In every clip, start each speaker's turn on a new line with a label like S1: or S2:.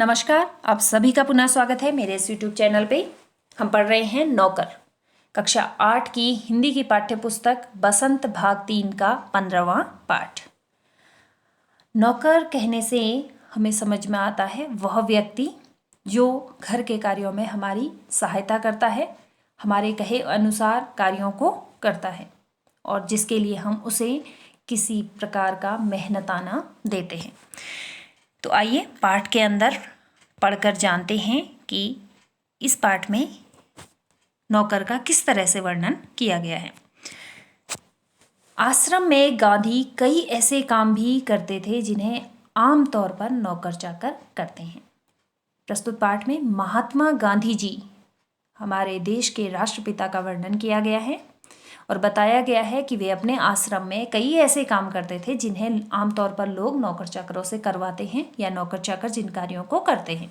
S1: नमस्कार, आप सभी का पुनः स्वागत है मेरे इस YouTube चैनल पे। हम पढ़ रहे हैं नौकर, कक्षा 8 की हिंदी की पाठ्य पुस्तक बसंत भाग 3 का 15वां पाठ। नौकर कहने से हमें समझ में आता है वह व्यक्ति जो घर के कार्यों में हमारी सहायता करता है, हमारे कहे अनुसार कार्यों को करता है और जिसके लिए हम उसे किसी प्रकार का मेहनताना देते हैं। तो आइए पाठ के अंदर पढ़कर जानते हैं कि इस पाठ में नौकर का किस तरह से वर्णन किया गया है। आश्रम में गांधी कई ऐसे काम भी करते थे जिन्हें आमतौर पर नौकर चाकर करते हैं। प्रस्तुत पाठ में महात्मा गांधी जी, हमारे देश के राष्ट्रपिता का वर्णन किया गया है और बताया गया है कि वे अपने आश्रम में कई ऐसे काम करते थे जिन्हें आमतौर पर लोग नौकर चाकरों से करवाते हैं या नौकर चाकर जिन कार्यों को करते हैं।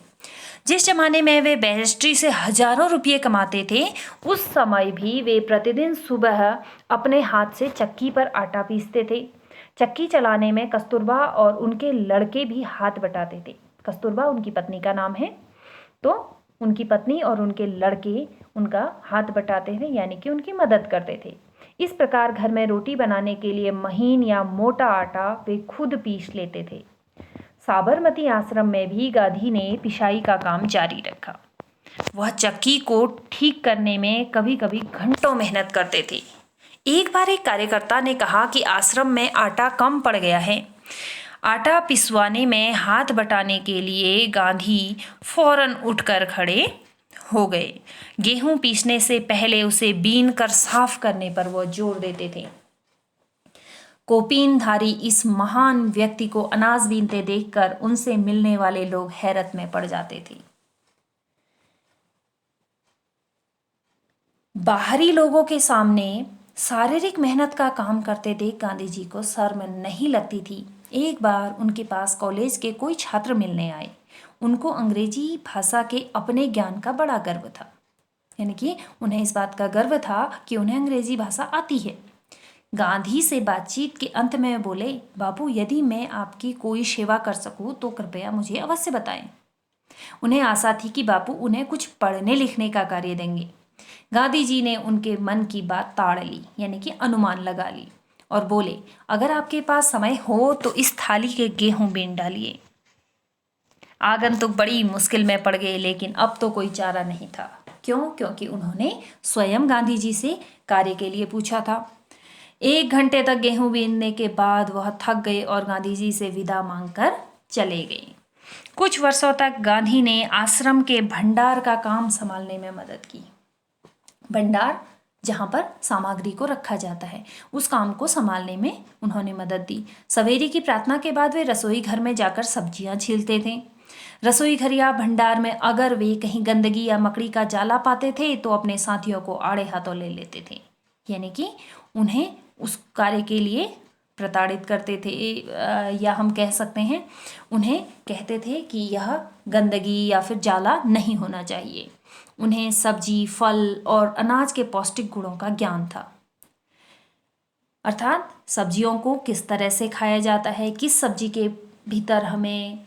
S1: जिस जमाने में वे बैरिस्ट्री से हजारों रुपये कमाते थे, उस समय भी वे प्रतिदिन सुबह अपने हाथ से चक्की पर आटा पीसते थे। चक्की चलाने में कस्तूरबा और उनके लड़के भी हाथ बटाते थे। कस्तूरबा उनकी पत्नी का नाम है, तो उनकी पत्नी और उनके लड़के उनका हाथ बटाते थे, यानी कि उनकी मदद करते थे। इस प्रकार घर में रोटी बनाने के लिए महीन या मोटा आटा वे खुद पीस लेते थे। साबरमती आश्रम में भी गांधी ने पिसाई का काम जारी रखा। वह चक्की को ठीक करने में कभी कभी घंटों मेहनत करते थे। एक बार एक कार्यकर्ता ने कहा कि आश्रम में आटा कम पड़ गया है। आटा पिसवाने में हाथ बटाने के लिए गांधी फौरन उठकर खड़े हो गए। गेहूं पीसने से पहले उसे बीन कर साफ करने पर वो जोर देते थे। कोपीनधारी इस महान व्यक्ति को अनाज बीनते देखकर उनसे मिलने वाले लोग हैरत में पड़ जाते थे। बाहरी लोगों के सामने शारीरिक मेहनत का काम करते देख गांधी जी को शर्म नहीं लगती थी। एक बार उनके पास कॉलेज के कोई छात्र मिलने आए। उनको अंग्रेजी भाषा के अपने ज्ञान का बड़ा गर्व था, यानी कि उन्हें इस बात का गर्व था कि उन्हें अंग्रेजी भाषा आती है। गांधी से बातचीत के अंत में बोले, बाबू, यदि मैं आपकी कोई सेवा कर सकूं तो कृपया मुझे अवश्य बताएं। उन्हें आशा थी कि बापू उन्हें कुछ पढ़ने लिखने का कार्य देंगे। गांधी जी ने उनके मन की बात ताड़ ली, यानी कि अनुमान लगा ली और बोले, अगर आपके पास समय हो तो इस थाली के गेहूं बीन डालिए। आगंतुक बड़ी मुश्किल में पड़ गए, लेकिन अब तो कोई चारा नहीं था। क्यों? क्योंकि उन्होंने स्वयं गांधी जी से कार्य के लिए पूछा था। 1 घंटे तक गेहूं बीनने के बाद वह थक गए और गांधी जी से विदा मांगकर चले गए। कुछ वर्षों तक गांधी ने आश्रम के भंडार का काम संभालने में मदद की। भंडार जहाँ पर सामग्री को रखा जाता है, उस काम को संभालने में उन्होंने मदद दी। सवेरे की प्रार्थना के बाद वे रसोई घर में जाकर सब्जियां छीलते थे। रसोई घर या भंडार में अगर वे कहीं गंदगी या मकड़ी का जाला पाते थे तो अपने साथियों को आड़े हाथों ले लेते थे, यानी कि उन्हें उस कार्य के लिए प्रताड़ित करते थे, या हम कह सकते हैं उन्हें कहते थे कि यह गंदगी या फिर जाला नहीं होना चाहिए। उन्हें सब्जी, फल और अनाज के पौष्टिक गुणों का ज्ञान था, अर्थात सब्जियों को किस तरह से खाया जाता है, किस सब्जी के भीतर हमें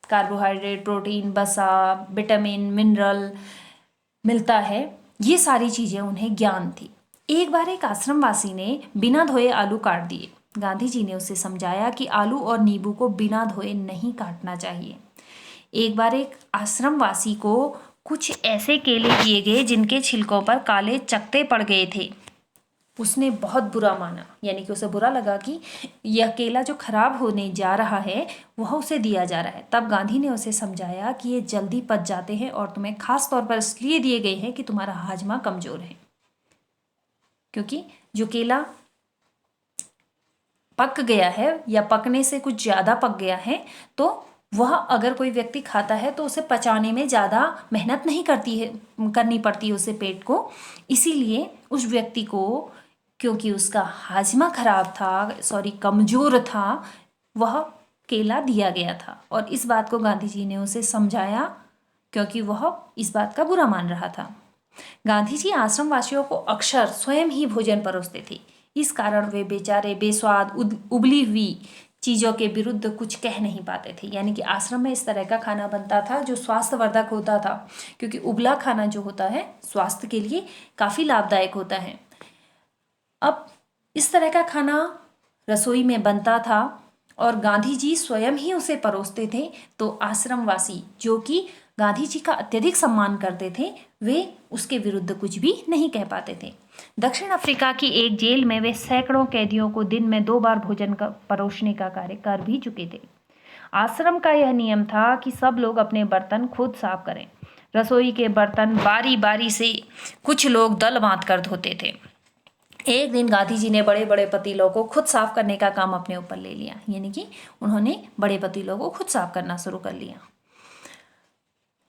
S1: कार्बोहाइड्रेट, प्रोटीन, वसा, विटामिन, मिनरल मिलता है, ये सारी चीज़ें उन्हें ज्ञान थी। एक बार एक आश्रमवासी ने बिना धोए आलू काट दिए। गांधी जी ने उसे समझाया कि आलू और नींबू को बिना धोए नहीं काटना चाहिए। एक बार एक आश्रमवासी को कुछ ऐसे केले दिए गए जिनके छिलकों पर काले चकत्ते पड़ गए थे। उसने बहुत बुरा माना, यानी कि उसे बुरा लगा कि यह केला जो खराब होने जा रहा है वह उसे दिया जा रहा है। तब गांधी ने उसे समझाया कि ये जल्दी पच जाते हैं और तुम्हें खास तौर पर इसलिए दिए गए हैं कि तुम्हारा हाजमा कमजोर है, क्योंकि जो केला पक गया है या पकने से कुछ ज़्यादा पक गया है तो वह अगर कोई व्यक्ति खाता है तो उसे पचाने में ज़्यादा मेहनत नहीं करनी पड़ती है उसे पेट को। इसीलिए उस व्यक्ति को, क्योंकि उसका हाजमा खराब था, कमज़ोर था, वह केला दिया गया था और इस बात को गांधी जी ने उसे समझाया क्योंकि वह इस बात का बुरा मान रहा था। गांधी जी आश्रमवासियों को अक्सर स्वयं ही भोजन परोसते थे। इस कारण वे बेचारे बेस्वाद उबली हुई चीज़ों के विरुद्ध कुछ कह नहीं पाते थे। यानी कि आश्रम में इस तरह का खाना बनता था जो स्वास्थ्यवर्धक होता था, क्योंकि उबला खाना जो होता है स्वास्थ्य के लिए काफ़ी लाभदायक होता है। अब इस तरह का खाना रसोई में बनता था और गांधी जी स्वयं ही उसे परोसते थे। तो आश्रमवासी जो कि गांधी जी का अत्यधिक सम्मान करते थे, वे उसके विरुद्ध कुछ भी नहीं कह पाते थे। दक्षिण अफ्रीका की एक जेल में वे सैकड़ों कैदियों को दिन में 2 बार भोजन का परोसने का कार्य कर भी चुके थे। आश्रम का यह नियम था कि सब लोग अपने बर्तन खुद साफ करें। रसोई के बर्तन बारी बारी से कुछ लोग दल बांध कर धोते थे। एक दिन गांधी जी ने बड़े बड़े पतीलों को खुद साफ करने का काम अपने ऊपर ले लिया। यानी कि उन्होंने बड़े पतीलों को खुद साफ करना शुरू कर लिया।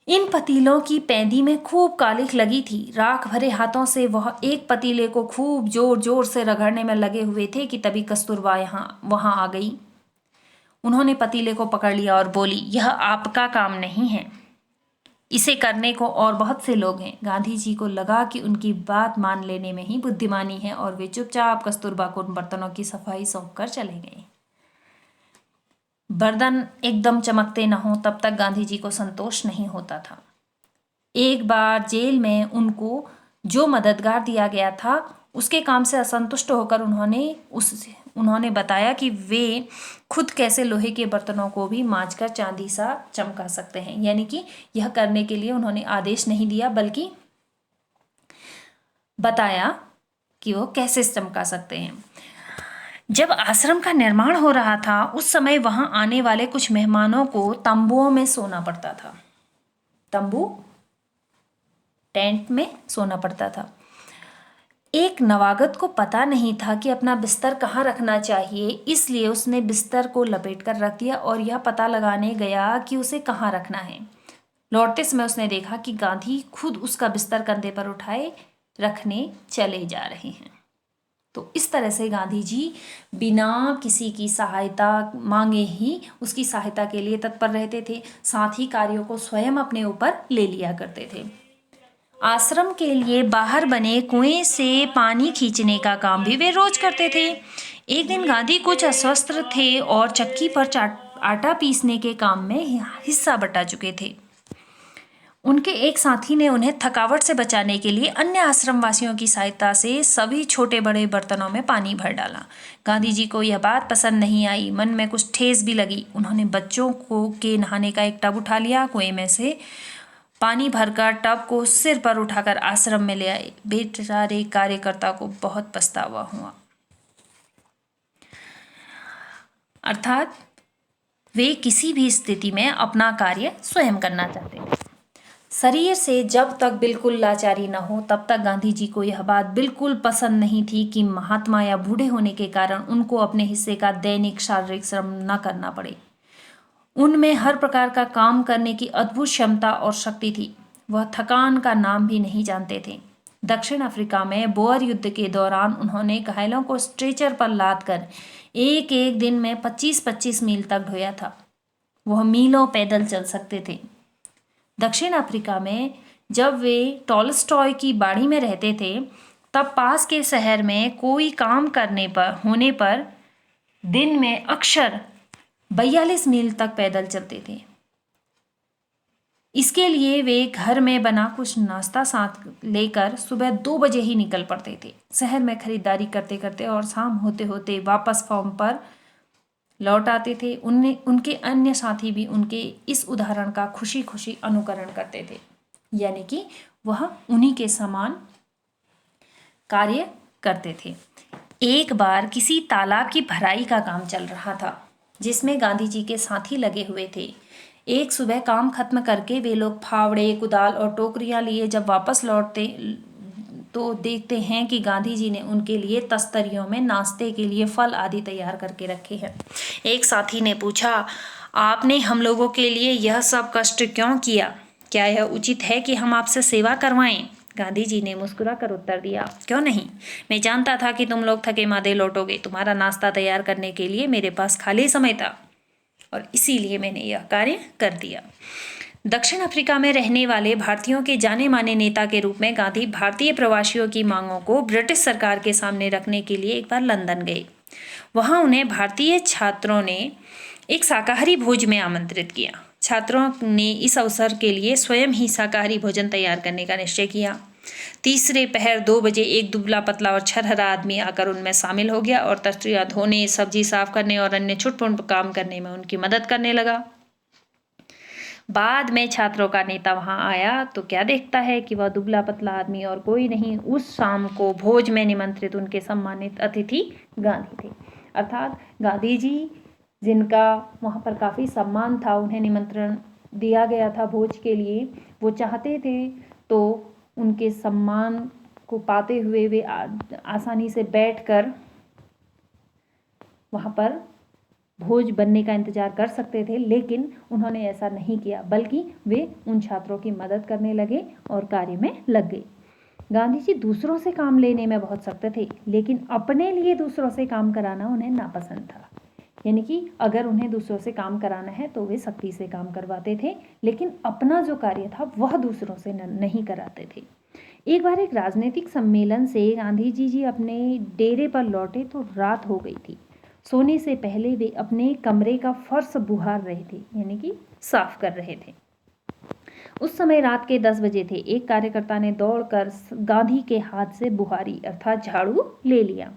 S1: इन पतीलों की पैंदी में खूब कालिख लगी थी। राख भरे हाथों से वह एक पतीले को खूब जोर जोर से रगड़ने में लगे हुए थे कि तभी कस्तूरबा वहां आ गई। उन्होंने पतीले को पकड़ लिया और बोली, यह आपका काम नहीं है, इसे करने को और बहुत से लोग हैं। गांधी जी को लगा कि उनकी बात मान लेने में ही बुद्धिमानी है और वे चुपचाप कस्तूरबा को उन बर्तनों की सफाई सौंप कर चले गए। बर्तन एकदम चमकते न हो तब तक गांधी जी को संतोष नहीं होता था। एक बार जेल में उनको जो मददगार दिया गया था उसके काम से असंतुष्ट होकर उन्होंने बताया कि वे खुद कैसे लोहे के बर्तनों को भी मांजकर चांदी सा चमका सकते हैं। यानी कि यह करने के लिए उन्होंने आदेश नहीं दिया, बल्कि बताया कि वो कैसे चमका सकते हैं। जब आश्रम का निर्माण हो रहा था उस समय वहां आने वाले कुछ मेहमानों को तंबुओं में सोना पड़ता था। तंबू, टेंट में सोना पड़ता था। एक नवागत को पता नहीं था कि अपना बिस्तर कहाँ रखना चाहिए, इसलिए उसने बिस्तर को लपेटकर रख दिया और यह पता लगाने गया कि उसे कहाँ रखना है। लौटते समय उसने देखा कि गांधी खुद उसका बिस्तर कंधे पर उठाए रखने चले जा रहे हैं। तो इस तरह से गांधी जी बिना किसी की सहायता मांगे ही उसकी सहायता के लिए तत्पर रहते थे। साथ ही कार्यों को स्वयं अपने ऊपर ले लिया करते थे। आश्रम के लिए बाहर बने कुएं से पानी खींचने का काम भी वे रोज करते थे। एक दिन गांधी कुछ अस्वस्थ थे और चक्की पर आटा पीसने के काम में हिस्सा बटा चुके थे। उनके एक साथी ने उन्हें थकावट से बचाने के लिए अन्य आश्रमवासियों की सहायता से सभी छोटे बड़े बर्तनों में पानी भर डाला। गांधी जी को यह बात पसंद नहीं आई, मन में कुछ ठेस भी लगी। उन्होंने बच्चों के नहाने का एक टब उठा लिया, कुएं में से पानी भरकर टब को सिर पर उठाकर आश्रम में ले आए। बेचारे कार्यकर्ता को बहुत पछतावा हुआ। अर्थात वे किसी भी स्थिति में अपना कार्य स्वयं करना चाहते थे। शरीर से जब तक बिल्कुल लाचारी न हो तब तक गांधी जी को यह बात बिल्कुल पसंद नहीं थी कि महात्मा या बूढ़े होने के कारण उनको अपने हिस्से का दैनिक शारीरिक श्रम न करना पड़े। उनमें हर प्रकार का काम करने की अद्भुत क्षमता और शक्ति थी। वह थकान का नाम भी नहीं जानते थे। दक्षिण अफ्रीका में बोअर युद्ध के दौरान उन्होंने घायलों को स्ट्रेचर पर लादकर एक एक दिन में 25-25 मील तक ढोया था। वह मीलों पैदल चल सकते थे। दक्षिण अफ्रीका में जब वे टॉलस्टॉय की बाड़ी में रहते थे तब पास के शहर में कोई काम होने पर दिन में अक्सर 42 मील तक पैदल चलते थे। इसके लिए वे घर में बना कुछ नाश्ता साथ लेकर सुबह 2 बजे ही निकल पड़ते थे। शहर में खरीदारी करते करते और शाम होते होते वापस फॉर्म पर लौट आते थे। उनके अन्य साथी भी उनके इस उदाहरण का खुशी खुशी अनुकरण करते थे। यानी कि वह उन्हीं के समान कार्य करते थे। एक बार किसी तालाब की भराई का काम चल रहा था जिसमें गांधी जी के साथी लगे हुए थे। एक सुबह काम खत्म करके वे लोग फावड़े, कुदाल और टोकरियां लिए जब वापस लौटते तो देखते हैं कि गांधी जी ने उनके लिए तस्तरियों में नाश्ते के लिए फल आदि तैयार करके रखे हैं। एक साथी ने पूछा, आपने हम लोगों के लिए यह सब कष्ट क्यों किया? क्या यह उचित है कि हम आपसे सेवा करवाएं? गांधी जी ने मुस्कुरा कर उत्तर दिया, क्यों नहीं, मैं जानता था कि तुम लोग थके मादे लौटोगे। तुम्हारा नाश्ता तैयार करने के लिए मेरे पास खाली समय था और इसीलिए मैंने यह कार्य कर दिया। दक्षिण अफ्रीका में रहने वाले भारतीयों के जाने माने नेता के रूप में गांधी भारतीय प्रवासियों की मांगों को ब्रिटिश सरकार के सामने रखने के लिए एक बार लंदन गए। वहाँ उन्हें भारतीय छात्रों ने एक शाकाहारी भोज में आमंत्रित किया। छात्रों ने इस अवसर के लिए स्वयं ही शाकाहारी भोजन तैयार करने का निश्चय किया। तीसरे पहर 2 बजे एक दुबला पतला और छरहरा आदमी आकर उनमें शामिल हो गया और तख्तियाँ धोने, सब्जी साफ करने और अन्य छोटे-मोटे काम करने में उनकी मदद करने लगा। बाद में छात्रों का नेता वहां आया तो क्या देखता है कि वह दुबला पतला आदमी और कोई नहीं, उस शाम को भोज में निमंत्रित उनके सम्मानित अतिथि गांधी थे। अर्थात गांधी जी, जिनका वहां पर काफ़ी सम्मान था, उन्हें निमंत्रण दिया गया था भोज के लिए, वो चाहते थे तो उनके सम्मान को पाते हुए वे आसानी से बैठकर वहाँ पर भोज बनने का इंतजार कर सकते थे, लेकिन उन्होंने ऐसा नहीं किया, बल्कि वे उन छात्रों की मदद करने लगे और कार्य में लग गए। गांधी जी दूसरों से काम लेने में बहुत सख्त थे, लेकिन अपने लिए दूसरों से काम कराना उन्हें नापसंद था। यानी कि अगर उन्हें दूसरों से काम कराना है तो वे सख्ती से काम करवाते थे, लेकिन अपना जो कार्य था वह दूसरों से नहीं कराते थे। एक बार एक राजनीतिक सम्मेलन से गांधी जी अपने डेरे पर लौटे तो रात हो गई थी। सोने से पहले वे अपने कमरे का फर्श बुहार रहे थे, यानी कि साफ कर रहे थे। उस समय रात के 10 बजे थे। एक कार्यकर्ता ने दौड़कर गांधी के हाथ से बुहारी अर्थात झाड़ू ले लिया।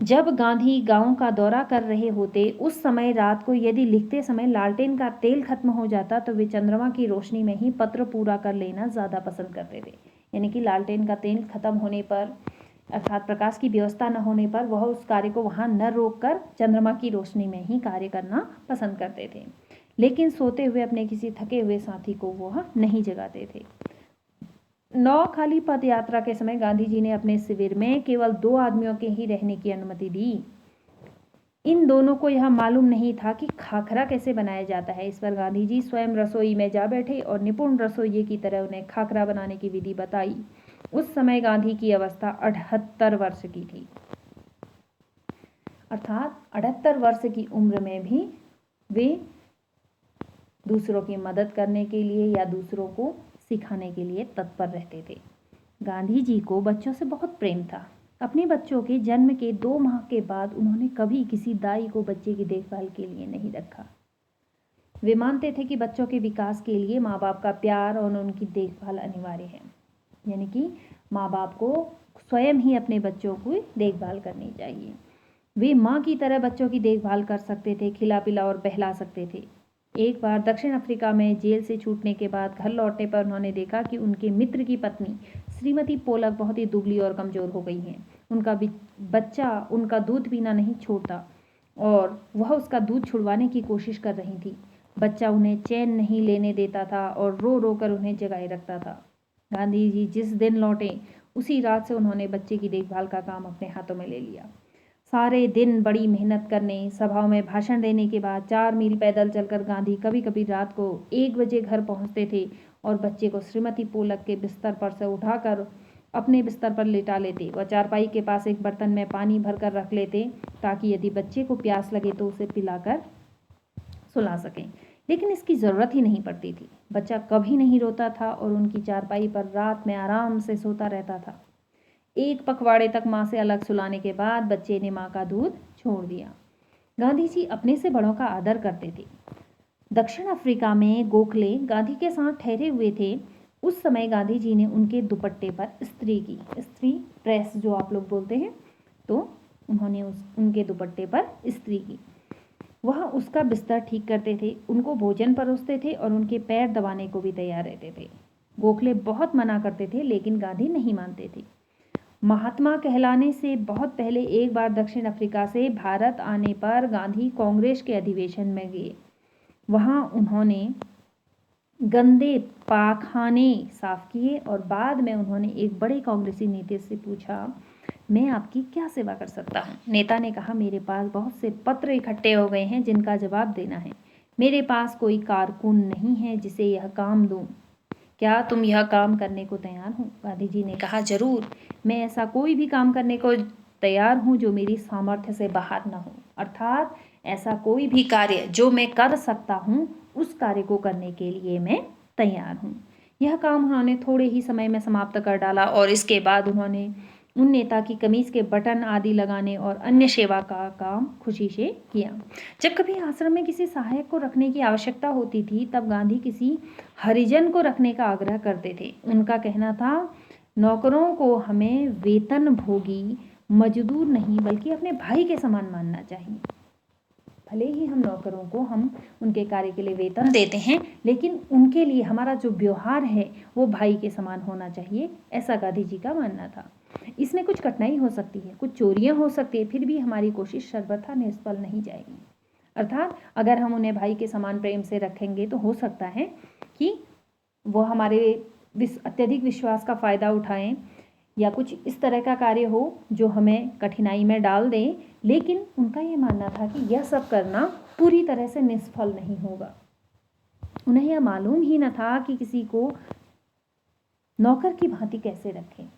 S1: जब गांधी गांव का दौरा कर रहे होते उस समय रात को यदि लिखते समय लालटेन का तेल खत्म हो जाता तो वे चंद्रमा की रोशनी में ही पत्र पूरा कर लेना ज़्यादा पसंद करते थे। यानी कि लालटेन का तेल खत्म होने पर अर्थात प्रकाश की व्यवस्था न होने पर वह उस कार्य को वहां न रोककर चंद्रमा की रोशनी में ही कार्य करना पसंद करते थे, लेकिन सोते हुए अपने किसी थके हुए साथी को वह नहीं जगाते थे। नौखाली पद यात्रा के समय गांधी जी ने अपने शिविर में केवल 2 आदमियों के ही रहने की अनुमति दी। इन दोनों को यह मालूम नहीं था कि खाखरा कैसे बनाया जाता है। इस पर गांधी जी स्वयं रसोई में जा बैठे और निपुण रसोइये की तरह उन्हें खाखरा बनाने की विधि बताई। उस समय गांधी की अवस्था 78 वर्ष की थी। अर्थात 78 वर्ष की उम्र में भी वे दूसरों की मदद करने के लिए या दूसरों को सिखाने के लिए तत्पर रहते थे। गांधी जी को बच्चों से बहुत प्रेम था। अपने बच्चों के जन्म के 2 माह के बाद उन्होंने कभी किसी दाई को बच्चे की देखभाल के लिए नहीं रखा। वे मानते थे कि बच्चों के विकास के लिए माँ बाप का प्यार और उनकी देखभाल अनिवार्य है। यानी कि माँ बाप को स्वयं ही अपने बच्चों की देखभाल करनी चाहिए। वे माँ की तरह बच्चों की देखभाल कर सकते थे, खिला पिला और बहला सकते थे। एक बार दक्षिण अफ्रीका में जेल से छूटने के बाद घर लौटने पर उन्होंने देखा कि उनके मित्र की पत्नी श्रीमती पोलक बहुत ही दुबली और कमज़ोर हो गई हैं। उनका बच्चा उनका दूध पीना नहीं छोड़ता और वह उसका दूध छुड़वाने की कोशिश कर रही थी। बच्चा उन्हें चैन नहीं लेने देता था और रो रो कर उन्हें जगाए रखता था। गांधी जी जिस दिन लौटे उसी रात से उन्होंने बच्चे की देखभाल का काम अपने हाथों में ले लिया। सारे दिन बड़ी मेहनत करने, सभाओं में भाषण देने के बाद 4 मील पैदल चलकर गांधी कभी कभी रात को 1 बजे घर पहुंचते थे और बच्चे को श्रीमती पोलक के बिस्तर पर से उठाकर अपने बिस्तर पर लिटा लेते। वह चारपाई के पास एक बर्तन में पानी भरकर रख लेते ताकि यदि बच्चे को प्यास लगे तो उसे पिलाकर सुला सकें, लेकिन इसकी ज़रूरत ही नहीं पड़ती थी। बच्चा कभी नहीं रोता था और उनकी चारपाई पर रात में आराम से सोता रहता था। 1 पखवाड़े तक माँ से अलग सुलाने के बाद बच्चे ने माँ का दूध छोड़ दिया। गांधी जी अपने से बड़ों का आदर करते थे। दक्षिण अफ्रीका में गोखले गांधी के साथ ठहरे हुए थे। उस समय गांधी जी ने उनके दुपट्टे पर स्त्री प्रेस जो आप लोग बोलते हैं, तो उन्होंने उनके दुपट्टे पर इस्त्री की। वह उसका बिस्तर ठीक करते थे, उनको भोजन परोसते थे और उनके पैर दबाने को भी तैयार रहते थे। गोखले बहुत मना करते थे, लेकिन गांधी नहीं मानते थे। महात्मा कहलाने से बहुत पहले एक बार दक्षिण अफ्रीका से भारत आने पर गांधी कांग्रेस के अधिवेशन में गए। वहां उन्होंने गंदे पाखाने साफ किए और बाद में उन्होंने एक बड़े कांग्रेसी नेता से पूछा, मैं आपकी क्या सेवा कर सकता हूँ? नेता ने कहा, मेरे पास बहुत से पत्र इकट्ठे हो गए हैं जिनका जवाब देना है। मेरे पास कोई कारकुन नहीं है जिसे यह काम दूं। क्या तुम यह काम करने को तैयार हो? गांधी जी ने कहा, जरूर, मैं ऐसा कोई भी काम करने को तैयार हूँ जो मेरी सामर्थ्य से बाहर न हो। अर्थात ऐसा कोई भी कार्य जो मैं कर सकता हूँ उस कार्य को करने के लिए मैं तैयार हूँ। यह काम उन्होंने थोड़े ही समय में समाप्त कर डाला और इसके बाद उन्होंने उन नेता की कमीज के बटन आदि लगाने और अन्य सेवा का काम खुशी से किया। जब कभी आश्रम में किसी सहायक को रखने की आवश्यकता होती थी तब गांधी किसी हरिजन को रखने का आग्रह करते थे। उनका कहना था, नौकरों को हमें वेतन भोगी मजदूर नहीं बल्कि अपने भाई के समान मानना चाहिए। भले ही हम नौकरों को हम उनके कार्य के लिए वेतन देते हैं, लेकिन उनके लिए हमारा जो व्यवहार है वो भाई के समान होना चाहिए, ऐसा गांधी जी का मानना था। इसमें कुछ कठिनाई हो सकती है, कुछ चोरियां हो सकती है, फिर भी हमारी कोशिश सर्वथा निष्फल नहीं जाएगी। अर्थात अगर हम उन्हें भाई के समान प्रेम से रखेंगे तो हो सकता है कि वो हमारे अत्यधिक विश्वास का फ़ायदा उठाएं या कुछ इस तरह का कार्य हो जो हमें कठिनाई में डाल दें, लेकिन उनका ये मानना था कि यह सब करना पूरी तरह से निष्फल नहीं होगा। उन्हें यह मालूम ही न था कि किसी को नौकर की भांति कैसे रखें,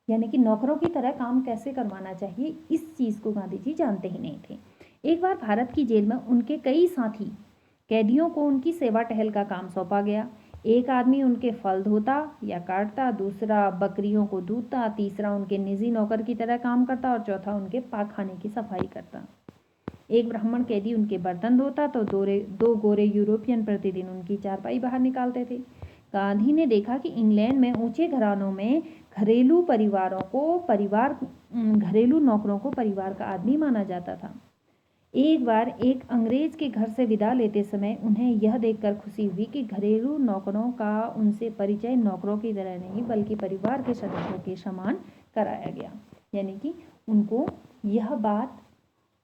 S1: यानी कि नौकरों की तरह काम कैसे करवाना चाहिए, इस चीज़ को गांधी जी जानते ही नहीं थे। एक बार भारत की जेल में उनके कई साथी कैदियों को उनकी सेवा टहल का काम सौंपा गया। एक आदमी उनके फल धोता या काटता, दूसरा बकरियों को दूधता, तीसरा उनके निजी नौकर की तरह काम करता और चौथा उनके पाखाने की सफाई करता। एक ब्राह्मण कैदी उनके बर्तन धोता तो दो गोरे यूरोपियन प्रतिदिन उनकी चारपाई बाहर निकालते थे। गांधी ने देखा कि इंग्लैंड में ऊंचे घरानों में घरेलू नौकरों को परिवार का आदमी माना जाता था। एक बार एक अंग्रेज के घर से विदा लेते समय उन्हें यह देखकर खुशी हुई कि घरेलू नौकरों का उनसे परिचय नौकरों की तरह नहीं बल्कि परिवार के सदस्यों के समान कराया गया। यानी कि उनको यह बात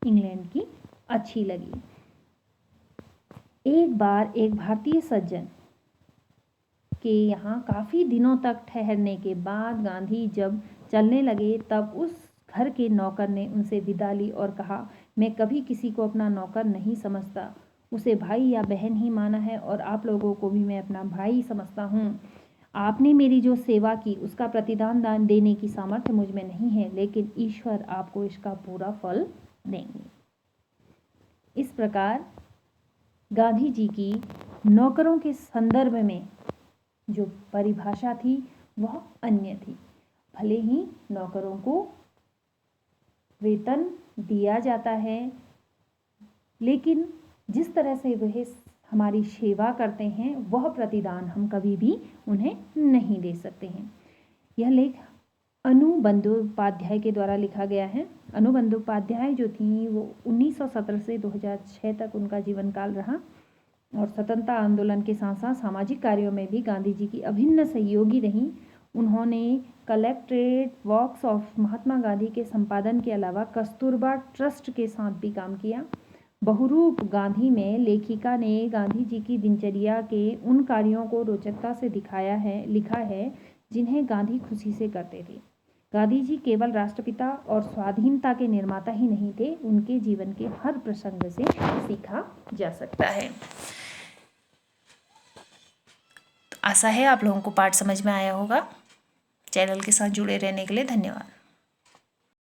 S1: इंग्लैंड की अच्छी लगी। एक बार एक भारतीय सज्जन के यहाँ काफ़ी दिनों तक ठहरने के बाद गांधी जब चलने लगे तब उस घर के नौकर ने उनसे विदा ली और कहा, मैं कभी किसी को अपना नौकर नहीं समझता, उसे भाई या बहन ही माना है और आप लोगों को भी मैं अपना भाई समझता हूँ। आपने मेरी जो सेवा की उसका प्रतिदान देने की सामर्थ्य मुझ में नहीं है, लेकिन ईश्वर आपको इसका पूरा फल देंगे। इस प्रकार गांधी जी की नौकरों के संदर्भ में जो परिभाषा थी वह अन्य थी। भले ही नौकरों को वेतन दिया जाता है, लेकिन जिस तरह से वह हमारी सेवा करते हैं वह प्रतिदान हम कभी भी उन्हें नहीं दे सकते हैं। यह लेख अनु बंदोपाध्याय के द्वारा लिखा गया है। अनु बंदोपाध्याय जो थी वो 1917 से 2006 तक उनका जीवन काल रहा और स्वतंत्रता आंदोलन के साथ साथ सामाजिक कार्यों में भी गांधी जी की अभिन्न सहयोगी रहीं। उन्होंने collectorate works of Mahatma Gandhi के संपादन के अलावा कस्तूरबा ट्रस्ट के साथ भी काम किया। बहुरूप गांधी में लेखिका ने गांधी जी की दिनचर्या के उन कार्यों को रोचकता से लिखा है जिन्हें गांधी खुशी से करते थे। गांधी जी केवल राष्ट्रपिता और स्वाधीनता के निर्माता ही नहीं थे, उनके जीवन के हर प्रसंग से सीखा जा सकता है। आशा है आप लोगों को पाठ समझ में आया होगा। चैनल के साथ जुड़े रहने के लिए धन्यवाद।